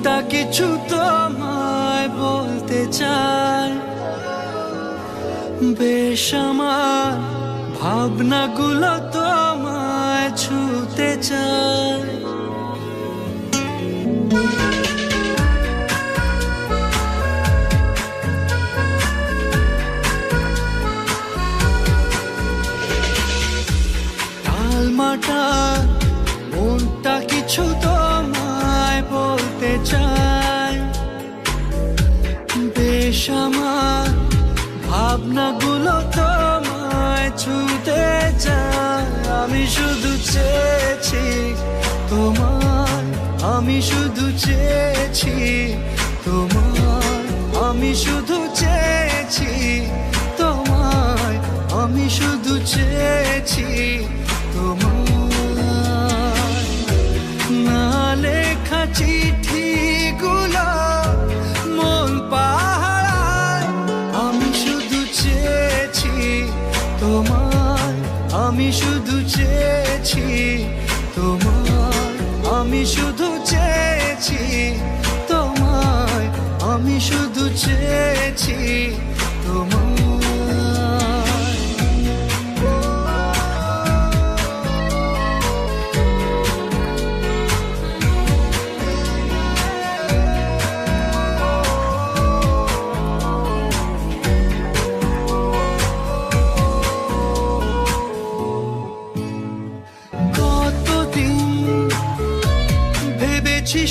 মনটা কিছু তোমায় বলতে চায়, বেশ আমার ভাবনাগুলো তোমায় ছুতে চায়। টালমাটা মনটা কিছু তোমায় বলতে চায়, বেশ আমার ভাবনাগুলো তোমায় ছুতে চায়। আমি শুধু চেয়েছি তোমার, আমি শুধু চেয়েছি তোমার, আমি শুধু চেয়েছি তোমায়, আমি শুধু চেয়েছি তোমার। না লেখা চিঠিগুলো মন পাহারায়, আমি শুধু চেয়েছি তোমার, আমি শুধু চেয়েছি তোমার, আমি শুধু চেয়েছি তোমায়, আমি শুধু চেয়েছি তোমার।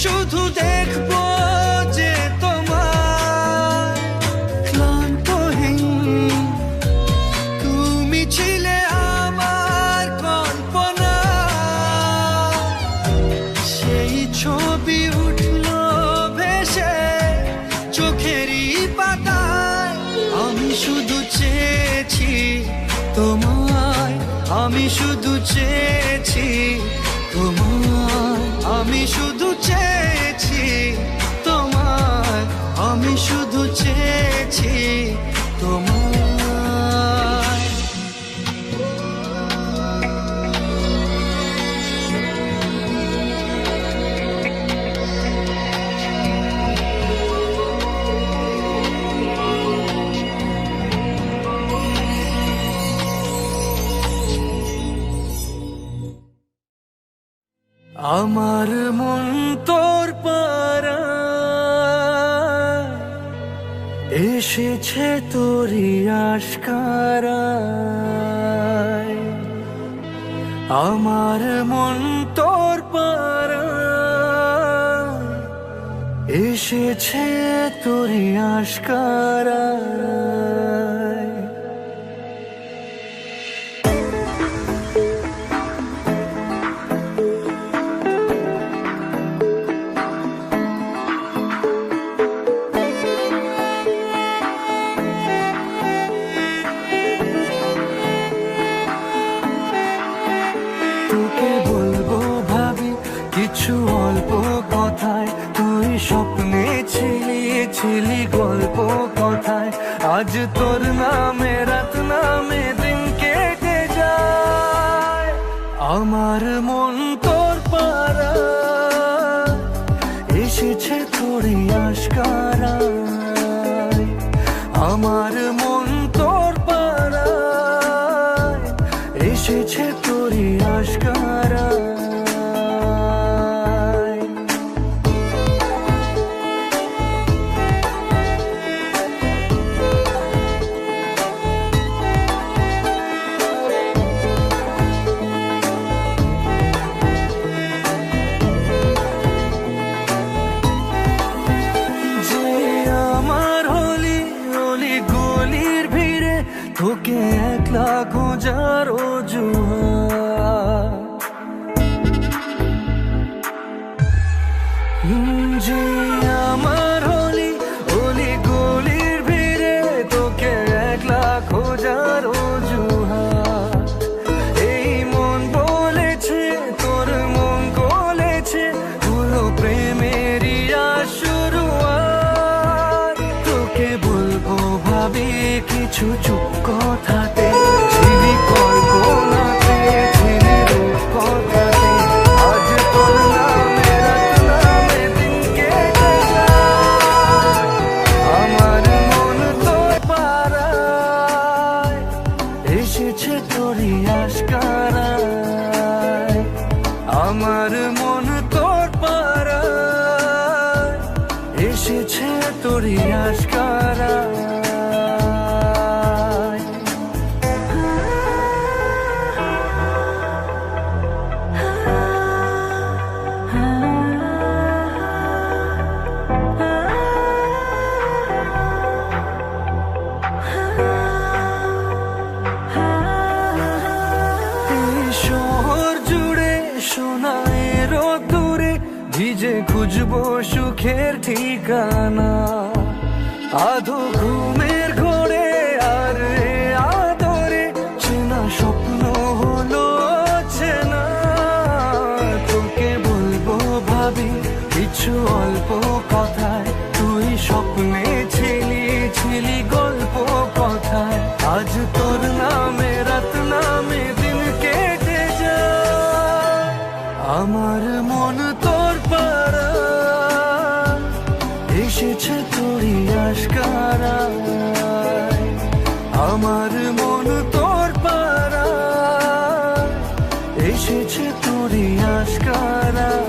শুধু দেখবো যে তোমার ক্লান্তহীন, তুমি ছিলে আমার কল্পনা, সেই ছবি উঠলো ভেসে চোখেরই পাতায়। আমি শুধু চেয়েছি তোমায়, আমি শুধু চেয়েছি তোমায়, আমি শুধু চেয়েছি তোমায়, আমি শুধু চেয়েছি তোমায়। আমার মন তোর পাড়ায় এসেছে তোরই আশকারায়, আমার মন তোর পাড়ায় এসেছে তোরই আশকারায়। কিছু অল্প কথায় তুই স্বপ্নে ছিলি গল্প কথায়, আজ তোর নামে রাত নামে দিন কেটে যায়। আমার মন তোর পাড়ায় এসেছে তোরই আশকারায়, আমার মন তোর পাড়ায় এসেছে তোরই আশকারায়। তোকে একলা খোঁজার অজুহাত, যে আমার হলি অলি গলির ভিড়ে তোকে একলা খোঁজার অজুহাত। এই মন বলেছে তোর মন গলেছে, হলো প্রেমেরই শুরুয়াত। তোকে বলবো ভাবি কিছু চুপ কথাতে, ছিলি কল্পনাতে, ছিলি রূপ কথাতে, আজ তোর নামে রাত নামে দিন কেটে আমার মন তোর পাড়ায় এসেছে তোরই আশকারা। ভিজে খুঁজবো সুখের ঠিকানা, আধো ঘুমের ঘোরে আর আদরে চেনা স্বপ্ন হলো চেনা। তোকে বলবো ভাবি কিছু অল্প কথায়, তুই স্বপ্নে ছিলি ছিলি গল্প কথায়। আজ তোর নামে রাত নামে দিন কেটে যায়, আমার মন তোর পাড়ায় এসেছে তোরই আশকারায়। আমার মন তোর পাড়ায় এসেছে তোরই আশকারায়।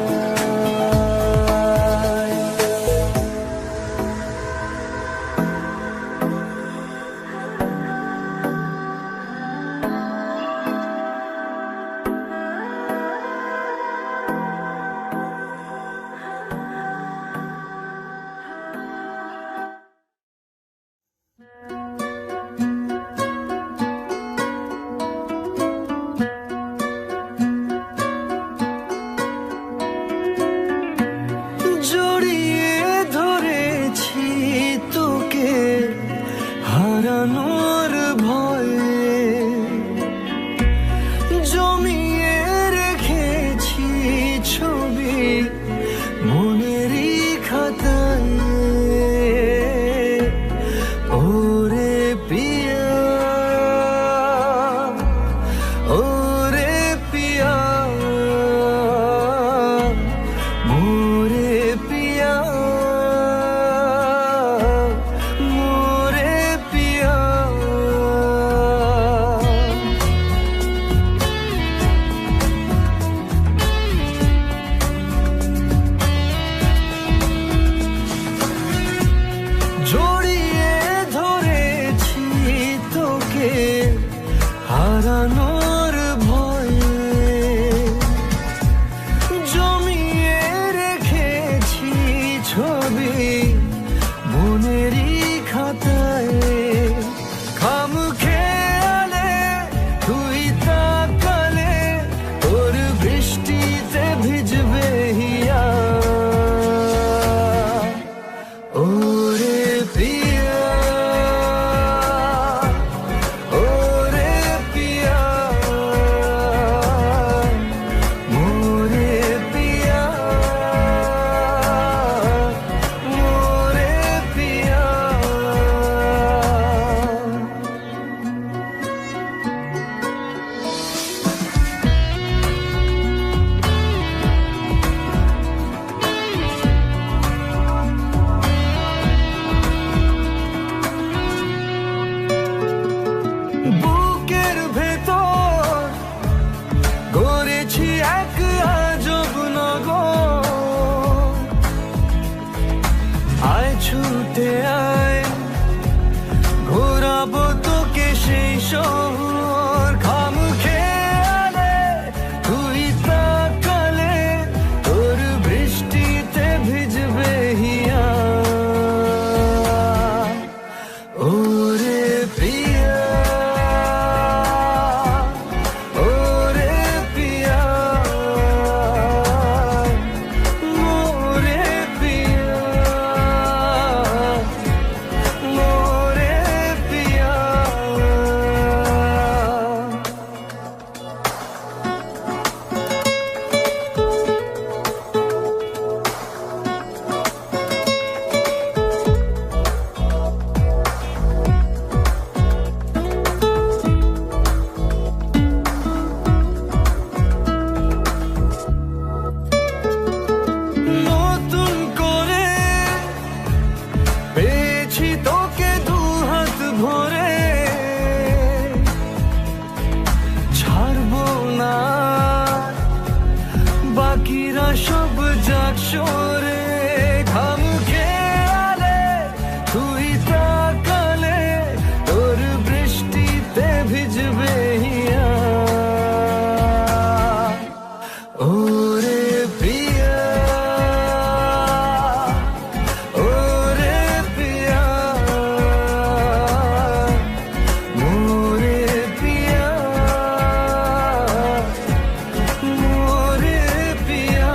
জড়িয়ে ধরেছি তোকে হারানোর ভয়ে, জমিয়ে রেখেছি ছবি মনেরই খাতায়। ওরে পিয়া ওরে পিয়া মোরে পিয়া মোরে পিয়া। জড়িয়ে ধরেছি তোকে হারানোর ভয়ে, জমিয়ে রেখেছি ছবি মনেরই খাতায়। খাম খেয়ালে তুই তাকালে তোর বৃষ্টিতে ভিজবে হিয়া। ওরে পিয়া ওরে পিয়া মোরে পিয়া মোরে পিয়া। বুকের ভেতর গড়েছি এক আজব নগর, আয় ছুটে আয় ঘোরাবো তোকে সেই শহর। খাম খেয়ালে তুই তাকালে তোর বৃষ্টিতে ভিজবে হিয়া। ওরে পিয়া ওরে পিয়া পাখিরা সব যাক সরে ঘাম খেয়ালে তুই তাকালে তোর বৃষ্টিতে ভিজবে হিয়া ওরে প্রিয়া ওরে প্রিয়া মোরে প্রিয়া মোরে প্রিয়া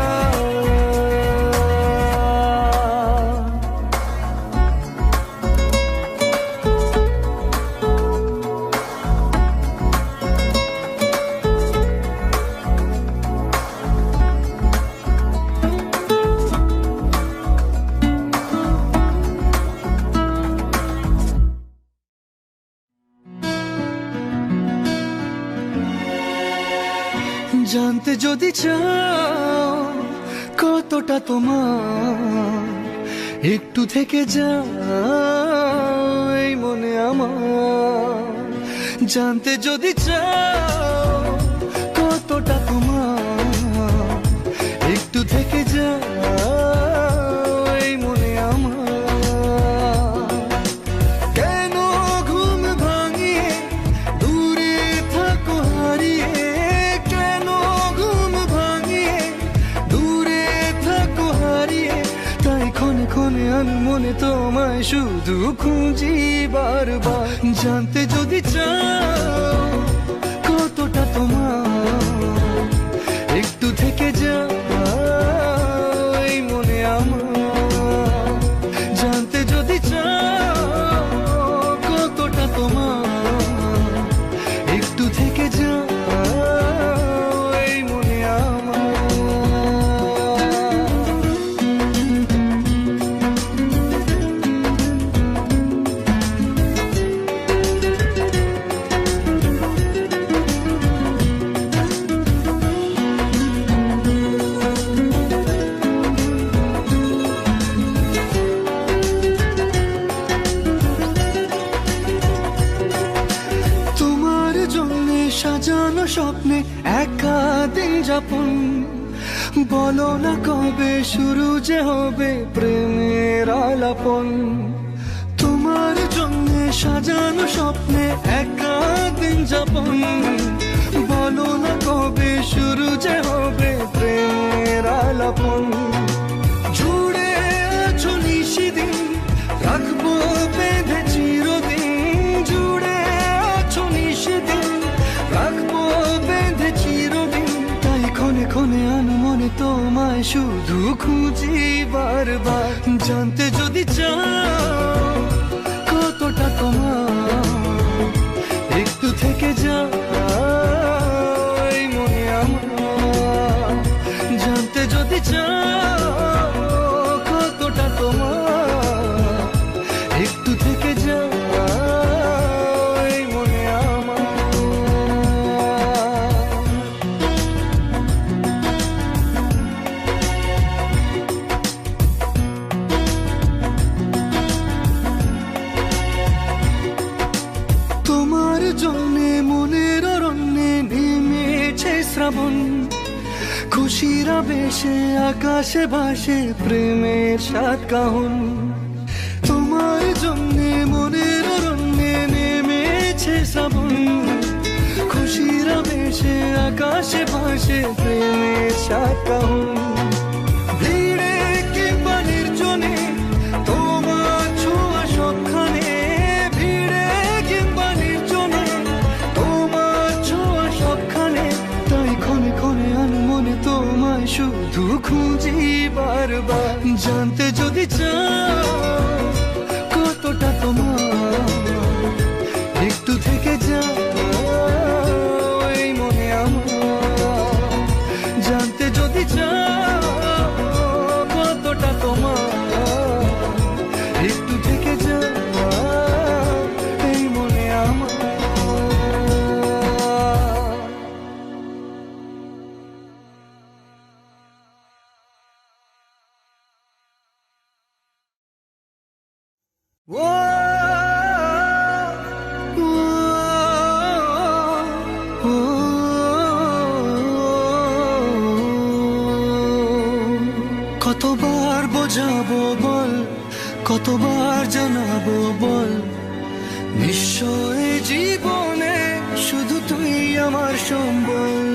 জানতে যদি চাও কতটা তোমার একটু থেকে যাও এই মনে আমার জানতে যদি চাও কতটা তোমার একটু থেকে যাও এই মনে আমার কেন ঘুম ভাঙিয়ে দূরে থাকো হারিয়ে কেন ঘুম ভাঙিয়ে দূরে থাকো হারিয়ে তাই ক্ষণে ক্ষণে আমি মনে তোমায় শুধু খুঁজি বারবার জানতে যদি চাও কতটা তোমার একটু থেকে যাও এই মনে আমার জানতে যদি চাও কতটা তোমার একটু থেকে যাও এই মনে আমার তোমার জন্য সাজানো স্বপ্নে একা দিন যাপন বলো না কবে শুরু যে হবে প্রেমের আলাপন তোমার জন্য সাজানো স্বপ্নে একা দিন যাপন বলো না কবে শুরু যে হবে প্রেমের আলাপন জুড়ে আছো নিশিদিন রাখবো বেঁধে চিরদিন জুড়ে আছো নিশিদিন রাখবো বেঁধে চিরদিন তাই ক্ষণে ক্ষণে আমি মনে তোমায় শুধু খুঁজি বারবার জানতে যদি চাও কতটা তোমার একটু থেকে যাও এই মনে আমার জানতে যদি চাও কতটা তোমার একটু থেকে যাও এই মনে আমার তোমার জন্যে মনের অরণ্যে নেমেছে শ্রাবণ খুশির আবেশে আকাশে ভাসে প্রেমের সাত কাহন তোমার জন্যে মনের অরণ্যে নেমেছে শ্রাবণ খুশির আবেশে আকাশে ভাসে প্রেমের সাত কাহন ভিড়ে কিংবা নির্জনে তোমার ছোঁয়া সবখানে ভিড়ে কিংবা নির্জনে তোমার ছোঁয়া সবখানে তাই ক্ষণে ক্ষণে আমি মনে তোমায় শুধু খুঁজি বারবার জানতে যদি চাও কতটা তোমার একটু থেকে যাও এই মনে আমার জানতে যদি চাও কতটা তোমার একটু থেকে যাও এই মনে আমার কতবার বোঝাবো বল, কতবার জানাবো বল, নিশ্চয় জীবনে শুধু তুই আমার সম্বল।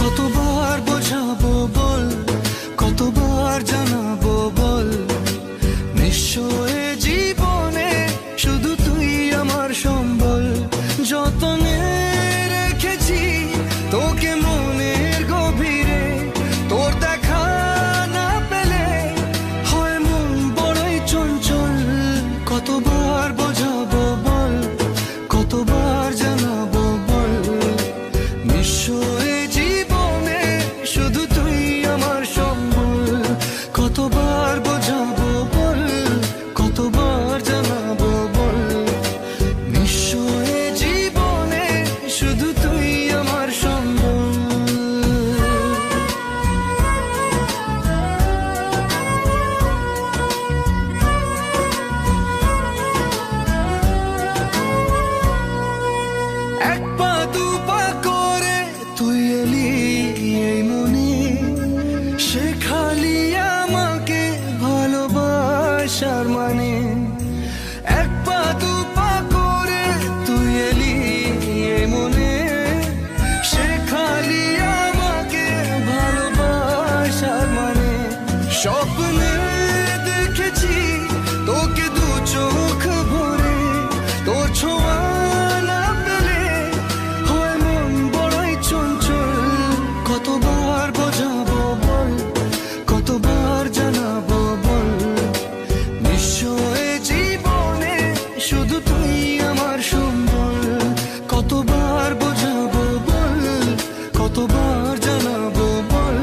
কতবার বোঝাবো বল, কতবার জানাবো বল, নিশ্চয় জীবনে শুধু তুই আমার সম্বল। যতনে রেখেছি তোকে মনের গভীরে, তোর দেখা না পেলে হয় মন বড়ই চঞ্চল। কতবার বোঝাবো বল, কতবার জানাবো বল, নিশ্চয় জীবনে শুধু তুই আমার সম্বল। কতবার বোঝাবো বল, কতবার জানাবো বল, নিশ্চয় জীবনে শুধু তুই আমার সম্বল। এক পা দু পা করে তুই এলি এই মনে, শেখালি আমাকে ভালোবাসার মানে। এক পা দু পা করে তুই এলি এই মনে, শেখালি আমাকে ভালোবাসার মানে। স্বপ্নে দেখেছি তোকে দু চোখ ভরে, তোর ছোঁয়া না পেলে হয় মন বড়ই চঞ্চল। কতবার বোঝাবো বল, কতবার জানাবো বল, নিশ্চয় জীবনে শুধু তুই আমার সম্বল। কতবার বোঝাবো বল, কতবার জানাবো বল,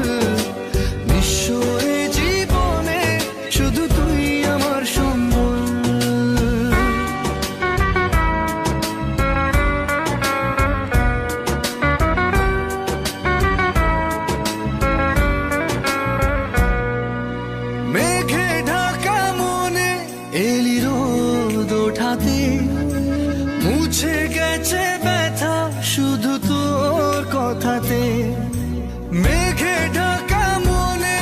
নিশ্চয় জীবনে শুধু তুই আমার সম্বল। মেঘে ঢাকা মনে এলি রোদ ওঠাতে, মুছে গেছে ব্যথা শুধু তোর কথাতে। মেঘে ঢাকা মনে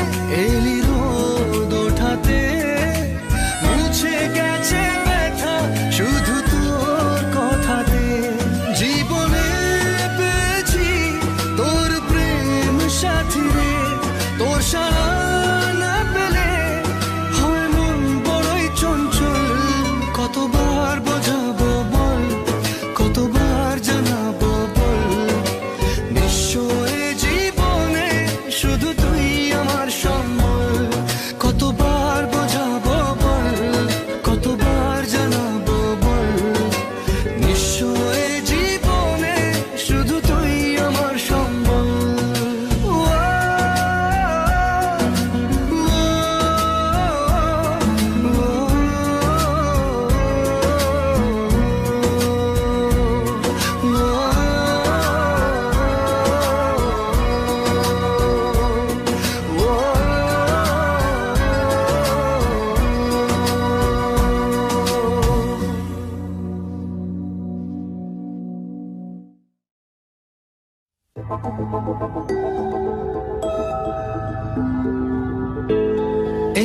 এলি রোদ ওঠাতে, মুছে গেছে ব্যথা শুধু তোর কথাতে। জীবনে পেয়েছি তোর প্রেম সাথী রে, তোর সারা না পেলে হয় মন বড়ই চঞ্চল। কতবার বোঝাবো বল, কতবার জানাবো বল, নিশ্চয় জীবনে শুধু তুই আমার সম্বল। কতবার বোঝাবো বল, কতবার জানাবো বল, নিশ্চয় জীবনে শুধু তুই আমার সম্বল।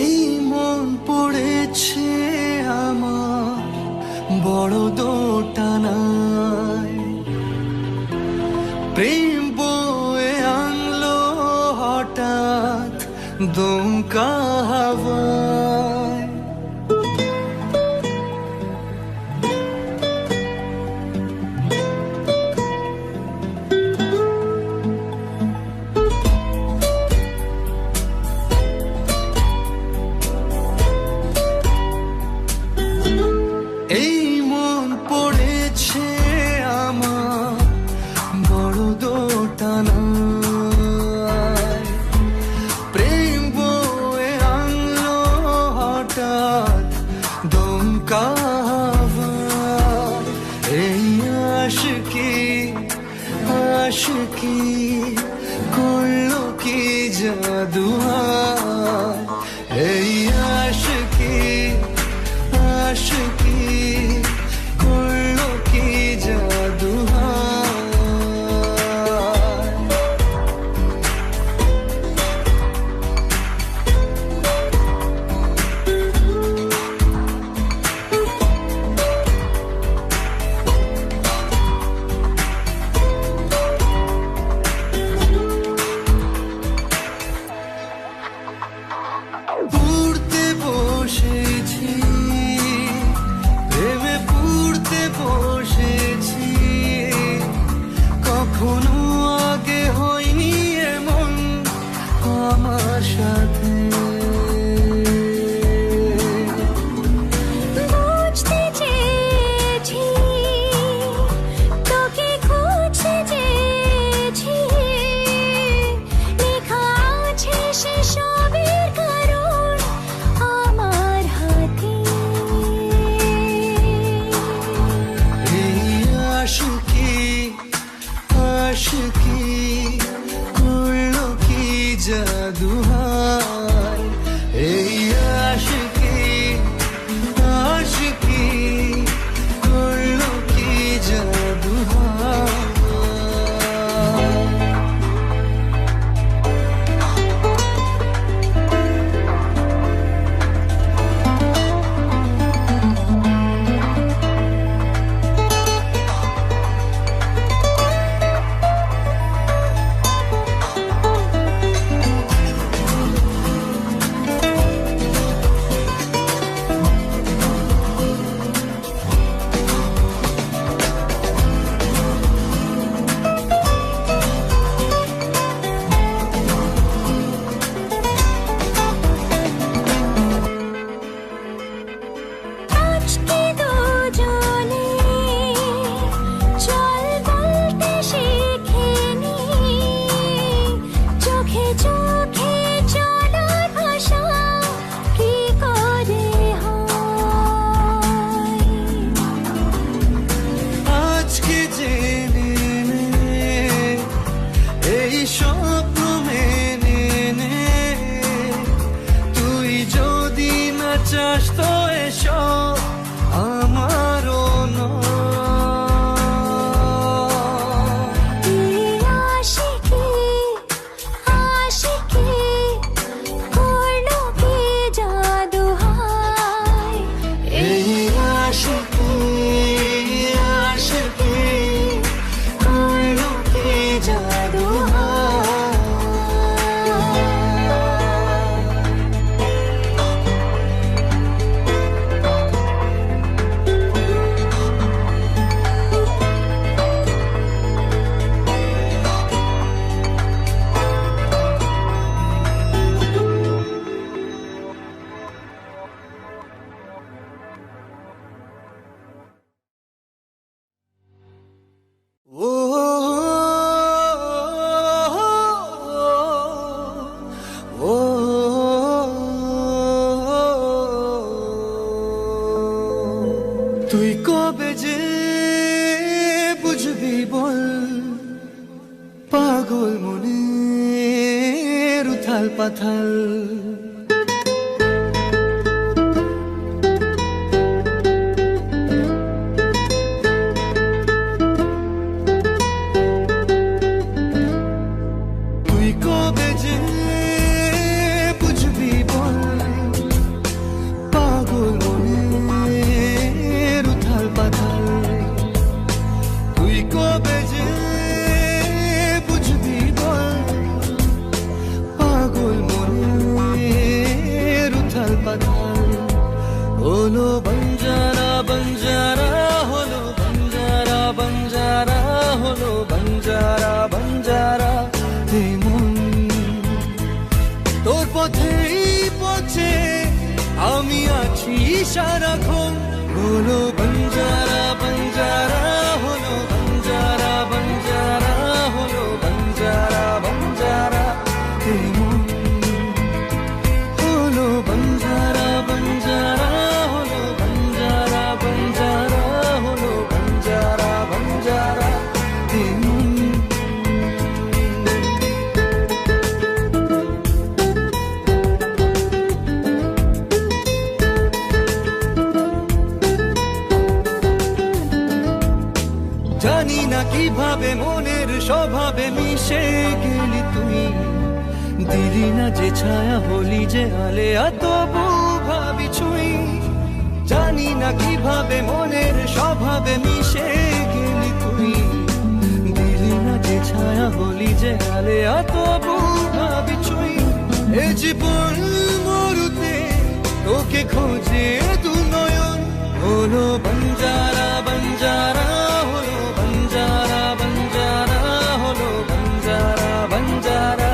এই মন পড়েছে আমার বড় দোটানায়, প্রেম বয়ে আনলো হঠাৎ দমকা হাওয়ায়। এই মন পড়েছে আমার বড় দোটানায়, প্রেম বয়ে আনলো হঠাৎ দমকা হাওয়ায়। এই আশিকি আশিকি করলো কি জাদু হায়, এই আশিকি আশিকি বিশ্বাস তো এসব আমারও তুই কবে যে বুঝবি বল পাগল মনের উথাল পাথাল তুই কবে যে বুঝবি বল পাগল মনের উথাল পাথাল তুই কবে যে বুঝবি বল পাগল মনের উথাল পাথাল হলো বঞ্জারা বঞ্জারা হলো বঞ্জারা বঞ্জারা হলো বঞ্জারা বঞ্জারা মন তোর পথেই পথে আমি আছি সারাক্ষণ হলো বঞ্জারা বঞ্জারা হলো বঞ্জারা বঞ্জারা হলো বঞ্জারা বঞ্জারা মন হলো বঞ্জারা বঞ্জারা হলো বঞ্জারা বঞ্জারা হলো বঞ্জারা বঞ্জারা জানি না কিভাবে মনের স্বভাবে মিশে গেলি তুই দিলি না যে ছায়া হলি যে আলেয়া তবু ভাবি ছুঁই জানি না কিভাবে মনের স্বভাবে মিশে গেলি তুই দিলি না যে ছায়া হলি যে আলেয়া তবু ভাবি ছুঁই এ জীবন মরুতে তোকে খোঁজে দু নয়ন হলো বঞ্জারা বঞ্জারা হলো বঞ্জারা বঞ্জারা হলো বঞ্জারা বঞ্জারা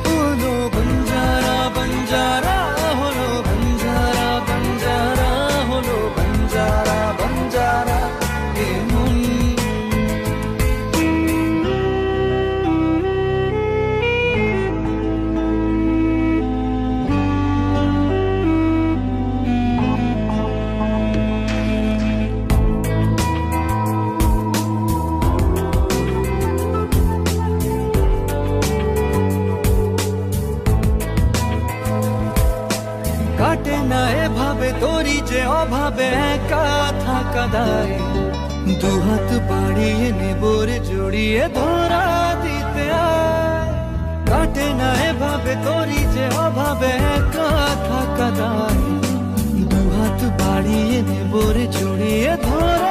হলো বঞ্জারা বঞ্জারা হলো বঞ্জারা বঞ্জারা হলো বঞ্জারা বঞ্জারা কাটে না এভাবে তোরই যে অভাবে একা থাকা দায় দুহাত বাড়িয়ে নেবরে জড়িয়ে ধরা দিতে আয় কাটে না এভাবে তোরই যে অভাবে একা থাকা দায় দুহাত বাড়িয়ে নেবরে জড়িয়ে ধরা